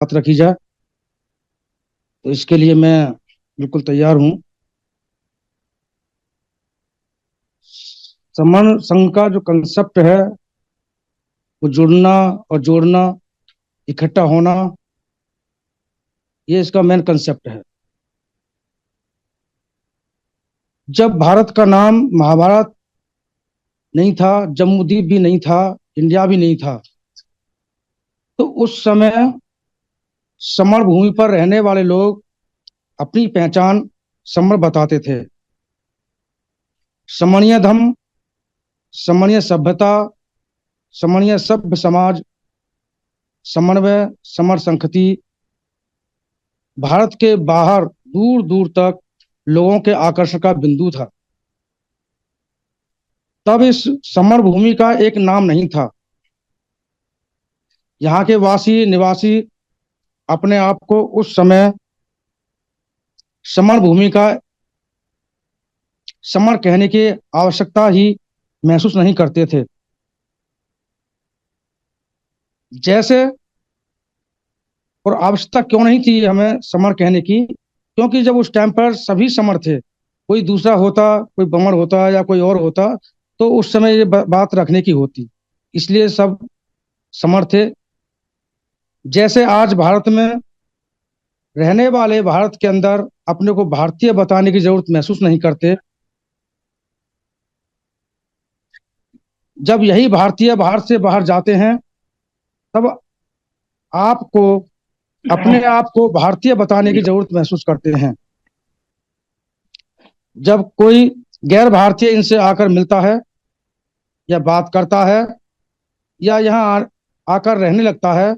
बात रखी जाए, तो इसके लिए मैं बिल्कुल तैयार हूँ। समन संघ का जो कंसेप्ट है, वो जुड़ना और जोड़ना, इकट्ठा होना, ये इसका मेन कंसेप्ट है। जब भारत का नाम महाभारत नहीं था, जम्मूद्वीप भी नहीं था, इंडिया भी नहीं था, तो उस समय समण भूमि पर रहने वाले लोग अपनी पहचान समण बताते थे। समणीय धर्म, समणीय सभ्यता, समणीय सभ्य समाज, समन्वय, समर संहति, भारत के बाहर दूर दूर तक लोगों के आकर्षण का बिंदु था। तब इस समर भूमि का एक नाम नहीं था। यहाँ के वासी निवासी अपने आप को उस समय समर भूमि का समर कहने की आवश्यकता ही महसूस नहीं करते थे। जैसे, और आवश्यकता क्यों नहीं थी हमें समर कहने की, क्योंकि जब उस टाइम पर सभी समर थे, कोई दूसरा होता, कोई बमर होता या कोई और होता, तो उस समय ये बात रखने की होती, इसलिए सब समर थे। जैसे आज भारत में रहने वाले भारत के अंदर अपने को भारतीय बताने की जरूरत महसूस नहीं करते, जब यही भारतीय भारत से बाहर जाते हैं, तब आपको अपने आप को भारतीय बताने की जरूरत महसूस करते हैं। जब कोई गैर भारतीय इनसे आकर मिलता है या बात करता है या यहाँ आकर रहने लगता है,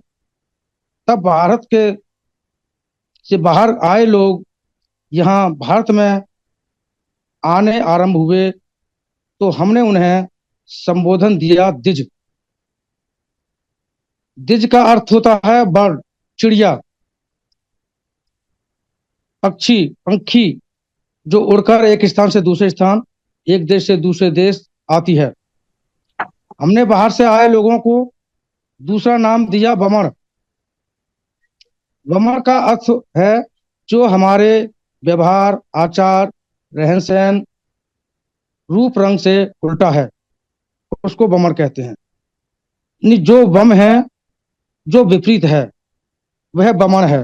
तब भारत के से बाहर आए लोग यहाँ भारत में आने आरंभ हुए, तो हमने उन्हें संबोधन दिया द्विज। द्विज का अर्थ होता है बर्ड, चिड़िया, पक्षी, पंखी, जो उड़कर एक स्थान से दूसरे स्थान, एक देश से दूसरे देश आती है। हमने बाहर से आए लोगों को दूसरा नाम दिया वमन। वमन का अर्थ है जो हमारे व्यवहार, आचार, रहन सहन, रूप रंग से उल्टा है, उसको वमन कहते हैं। जो वम है, जो विपरीत है, वह वमन है।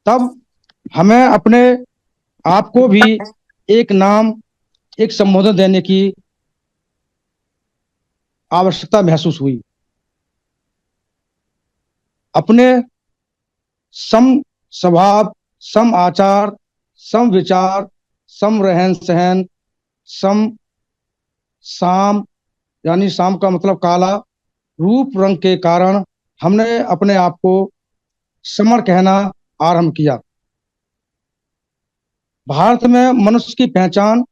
तब हमें अपने आप को भी एक नाम, एक संबोधन देने की आवश्यकता महसूस हुई। अपने सम स्वभाव, सम आचार, सम विचार, सम रहन सहन, सम साम, यानी शाम का मतलब काला, रूप रंग के कारण हमने अपने आप को समर कहना आरंभ किया। भारत में मनुष्य की पहचान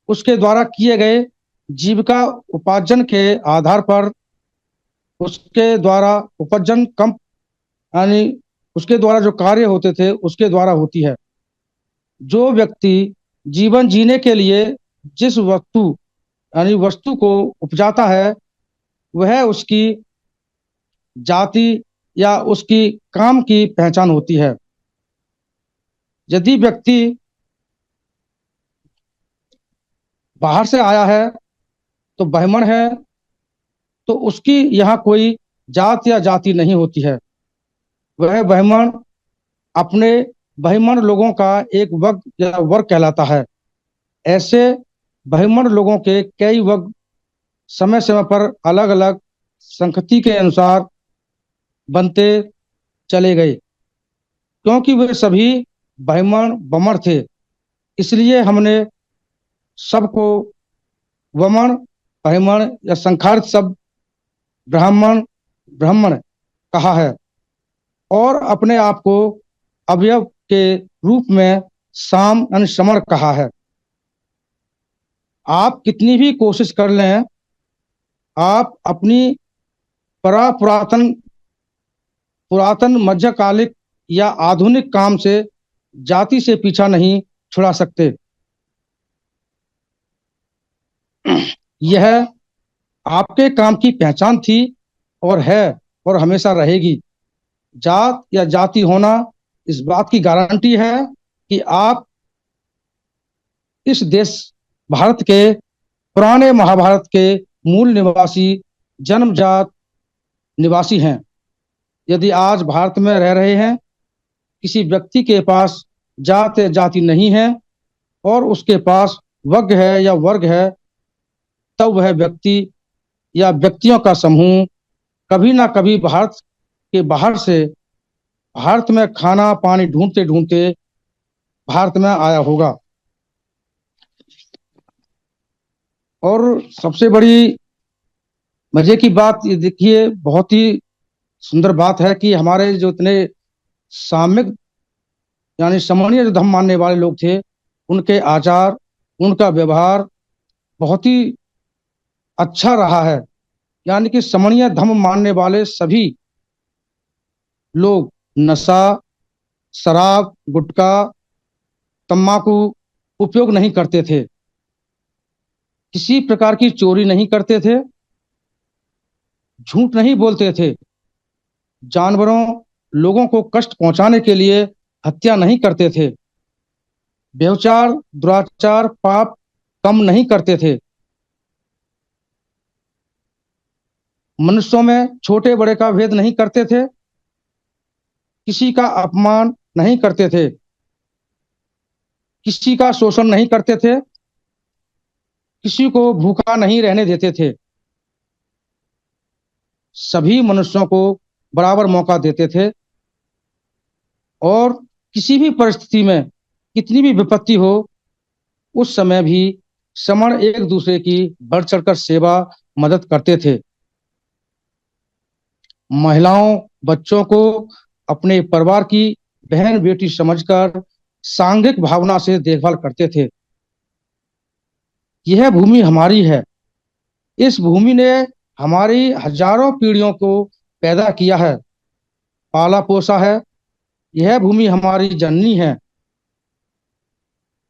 उसके द्वारा किए गए जीविका उपार्जन के आधार पर, उसके द्वारा उपार्जन कम, यानी उसके द्वारा जो कार्य होते थे उसके द्वारा होती है। जो व्यक्ति जीवन जीने के लिए जिस वस्तु, यानी वस्तु को उपजाता है, वह उसकी जाति या उसकी काम की पहचान होती है। यदि व्यक्ति बाहर से आया है तो ब्राह्मण है, तो उसकी यहाँ कोई जात या जाति नहीं होती है। वह ब्राह्मण अपने ब्राह्मण लोगों का एक वर्ग या वर्ग कहलाता है। ऐसे ब्राह्मण लोगों के कई वर्ग समय समय पर अलग अलग संस्कृति के अनुसार बनते चले गए, क्योंकि वे सभी ब्राह्मण बमर थे, इसलिए हमने सबको वमन, ब्राह्मण या संखारित शब्द ब्राह्मण, ब्राह्मण कहा है, और अपने आप को अवयव के रूप में साम यानी समर कहा है। आप कितनी भी कोशिश कर लें, आप अपनी परा पुरातन पुरातन मध्यकालिक या आधुनिक काम से जाति से पीछा नहीं छुड़ा सकते। यह आपके काम की पहचान थी और है, और हमेशा रहेगी। जात या जाति होना इस बात की गारंटी है कि आप इस देश भारत के पुराने महाभारत के मूल निवासी, जन्मजात निवासी हैं। यदि आज भारत में रह रहे हैं, किसी व्यक्ति के पास जात या जाति नहीं है और उसके पास वर्ग है या वर्ग है, तब वह व्यक्ति या व्यक्तियों का समूह कभी ना कभी भारत के बाहर से भारत में खाना पानी ढूंढते ढूंढते भारत में आया होगा। और सबसे बड़ी मजे की बात ये देखिए, बहुत ही सुंदर बात है कि हमारे जो इतने साम्यक यानी समणीय जो धर्म मानने वाले लोग थे, उनके आचार, उनका व्यवहार बहुत ही अच्छा रहा है। यानी कि समणीय धर्म मानने वाले सभी लोग नशा, शराब, गुटखा, तम्बाकू उपयोग नहीं करते थे, किसी प्रकार की चोरी नहीं करते थे, झूठ नहीं बोलते थे, जानवरों, लोगों को कष्ट पहुंचाने के लिए हत्या नहीं करते थे, व्यभिचार, दुराचार, पाप कम नहीं करते थे, मनुष्यों में छोटे बड़े का भेद नहीं करते थे, किसी का अपमान नहीं करते थे, किसी का शोषण नहीं करते थे, किसी को भूखा नहीं रहने देते थे, सभी मनुष्यों को बराबर मौका देते थे और किसी भी परिस्थिति में कितनी भी विपत्ति हो, उस समय भी समण एक दूसरे की बढ़ चढ़कर सेवा मदद करते थे। महिलाओं, बच्चों को अपने परिवार की बहन बेटी समझकर सांघिक भावना से देखभाल करते थे। यह भूमि हमारी है, इस भूमि ने हमारी हजारों पीढ़ियों को पैदा किया है, पाला पोसा है, यह भूमि हमारी जननी है।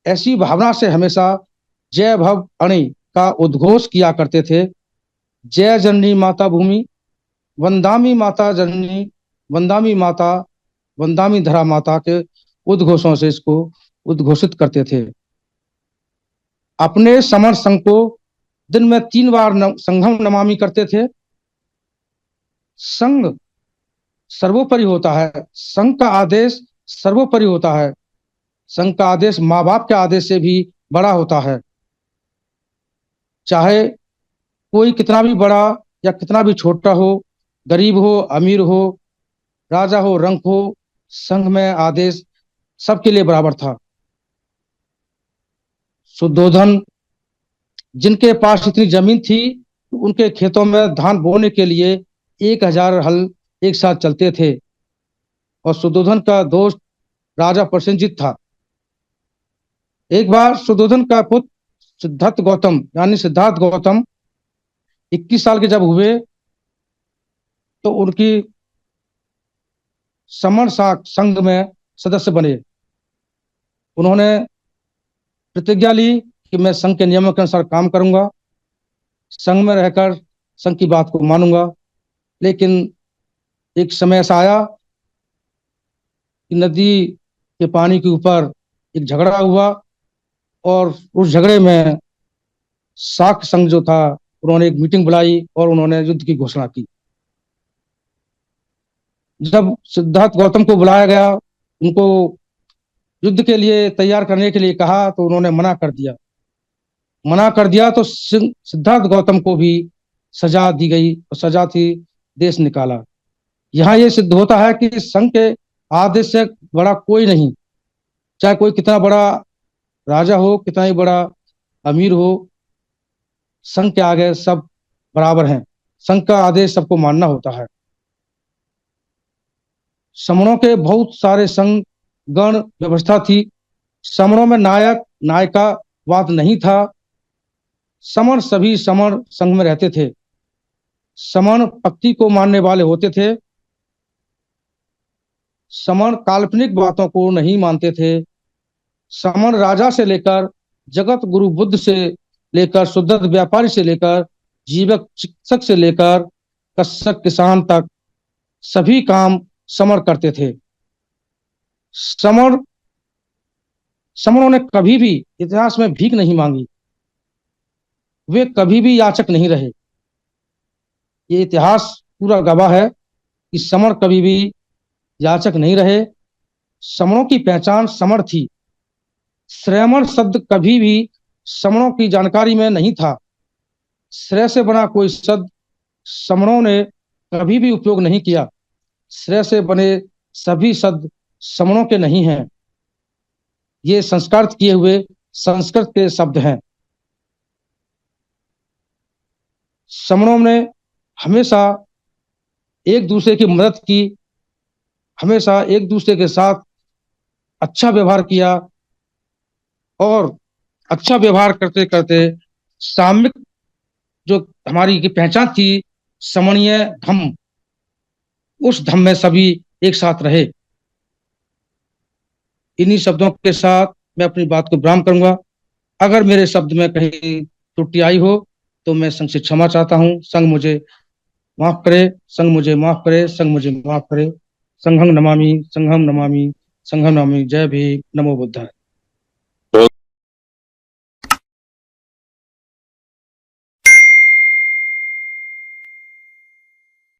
ऐसी भावना से हमेशा जय भव अणि का उद्घोष किया करते थे। जय जननी माता भूमि, वंदामी माता जननी, वंदामी माता, वंदामी धरा माता के उद्घोषों से इसको उद्घोषित करते थे। अपने समर संघ को दिन में 3 बार संघम नमामि करते थे। संघ सर्वोपरि होता है, संघ का आदेश सर्वोपरि होता है, संघ का आदेश माँ बाप के आदेश से भी बड़ा होता है। चाहे कोई कितना भी बड़ा या कितना भी छोटा हो, गरीब हो, अमीर हो, राजा हो, रंक हो, संघ में आदेश सबके लिए बराबर था। शुद्धोधन, जिनके पास इतनी जमीन थी, उनके खेतों में धान बोने के लिए 1000 हल एक साथ चलते थे। और शुद्धोधन का दोस्त राजा प्रसेनजीत था। एक बार शुद्धोधन का पुत्र सिद्धार्थ गौतम यानी सिद्धार्थ गौतम 21 साल के जब हुए, तो उनकी समण संघ में सदस्य बने। उन्होंने प्रतिज्ञा ली कि मैं संघ के नियमों के अनुसार काम करूंगा, संघ में रहकर संघ की बात को मानूंगा। लेकिन एक समय ऐसा आया कि नदी के पानी के ऊपर एक झगड़ा हुआ और उस झगड़े में शाक्त संघ जो था, उन्होंने एक मीटिंग बुलाई और उन्होंने युद्ध की घोषणा की। जब सिद्धार्थ गौतम को बुलाया गया, उनको युद्ध के लिए तैयार करने के लिए कहा, तो उन्होंने मना कर दिया। मना कर दिया तो सिद्धार्थ गौतम को भी सजा दी गई और सजा थी देश निकाला। यहाँ ये सिद्ध होता है कि संघ के आदेश से बड़ा कोई नहीं, चाहे कोई कितना बड़ा राजा हो, कितना ही बड़ा अमीर हो, संघ के आगे सब बराबर हैं। संघ का आदेश सबको मानना होता है। समणों के बहुत सारे संघ गण व्यवस्था थी। समणों में नायक नायिका वाद नहीं था। समण सभी समण संघ में रहते थे। समण भक्ति को मानने वाले होते थे। समण काल्पनिक बातों को नहीं मानते थे। समण राजा से लेकर जगत गुरु बुद्ध से लेकर शुद्ध व्यापारी से लेकर जीवक चिकित्सक से लेकर कृषक किसान तक सभी काम समर करते थे। समर समरों ने कभी भी इतिहास में भीख नहीं मांगी। वे कभी भी याचक नहीं रहे। ये इतिहास पूरा गवाह है कि समर कभी भी याचक नहीं रहे। समणों की पहचान समर थी। श्रमण शब्द कभी भी समणों की जानकारी में नहीं था। श्रेय से बना कोई शब्द समणों ने कभी भी उपयोग नहीं किया। श्रेय से बने सभी शब्द समणों के नहीं हैं। ये संस्कृत किए हुए संस्कृत के शब्द हैं। समणों ने हमेशा एक दूसरे की मदद की, हमेशा एक दूसरे के साथ अच्छा व्यवहार किया, और अच्छा व्यवहार करते करते सामूहिक जो हमारी की पहचान थी, समणीय धम, उस धम में सभी एक साथ रहे। इन्हीं शब्दों के साथ मैं अपनी बात को विराम करूंगा। अगर मेरे शब्द में कहीं त्रुटि आई हो तो मैं संग से क्षमा चाहता हूँ। संग मुझे माफ करे, संग मुझे माफ करे, संग मुझे माफ करे। संघं नमामि, संघं नमामि, संघं नमामि। जय भीम, नमो बुद्धाय।